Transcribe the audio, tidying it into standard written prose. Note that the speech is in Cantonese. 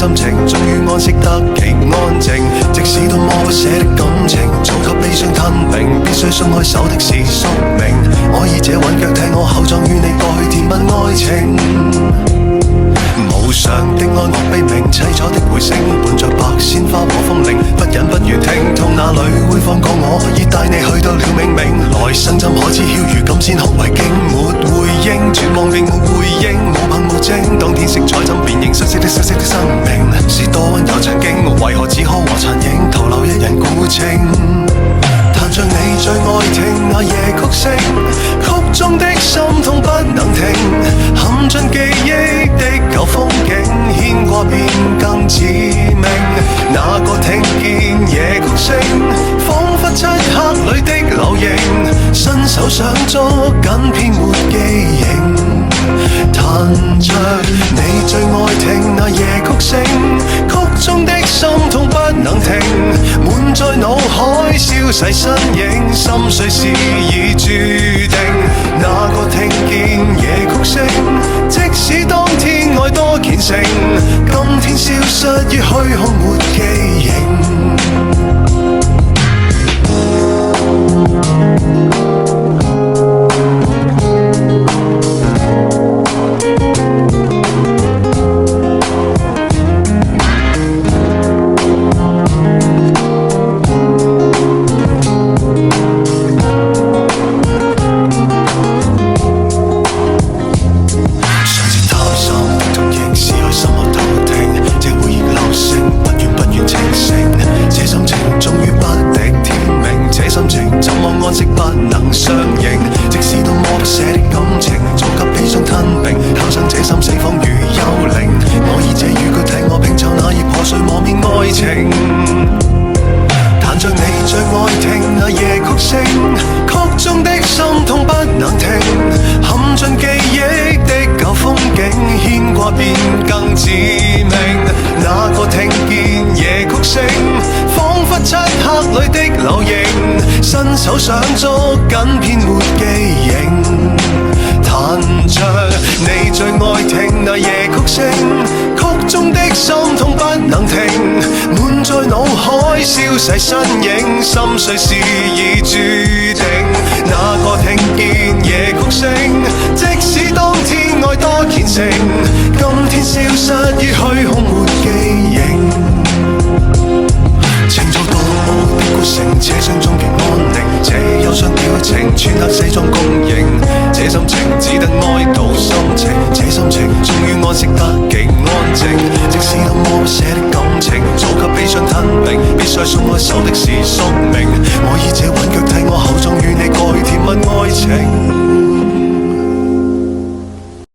心情終於安息得極安靜。即使多麼不捨的感情，早給悲傷吞並，必須鬆開手的是宿命。我以這韻腳踢我後撞與你過去甜蜜愛情。無常的愛樂悲鳴，凄楚的回聲，伴着白鮮花和風鈴，不忍不願聽痛哪裏會放過我，已帶你去到了冥冥。來生怎可知曉如今先哭為驚，沒回應，絕望並沒回應，無憑無證，當天色彩怎辨認，失色的生命，是多溫柔曾經，為何只可和殘影，徒留一人孤清。彈着你最愛聽那夜曲聲，曲中的心痛不能停，陷進記憶的舊風景，牽掛變更致命。那個聽見夜曲聲，彷彿漆黑裏的留影，伸手想捉緊偏沒記形。彈着你最愛聽那夜曲聲，曲中的心痛不能停，滿載腦海消逝身影，心碎事已注定。那個聽見夜曲聲，即使當天愛多虔誠，今天消失於虛空沒記形。彈着你最愛聽那夜曲聲，曲中的心痛不能停，陷進記憶的舊風景，牽掛變更致命。那個聽見夜曲聲，彷彿漆黑裏的留影，伸手想捉緊偏沒記形。彈着你最愛聽那夜曲聲，曲中的心痛不能停，滿載腦海消逝身影，心碎事已注定。那個聽見夜曲聲，即使當天愛多虔誠，今天消失於虛空沒記形。情做盜墓的孤城，車廂中極安寧，這憂傷表情，穿黑西裝公認，這心情只得哀悼心情，這心情終於安息得極安靜。即使多麼不捨的感情，早給悲傷吞並，必須鬆開手的是宿命。我以這韻腳踢我後撞與你過去甜蜜愛情。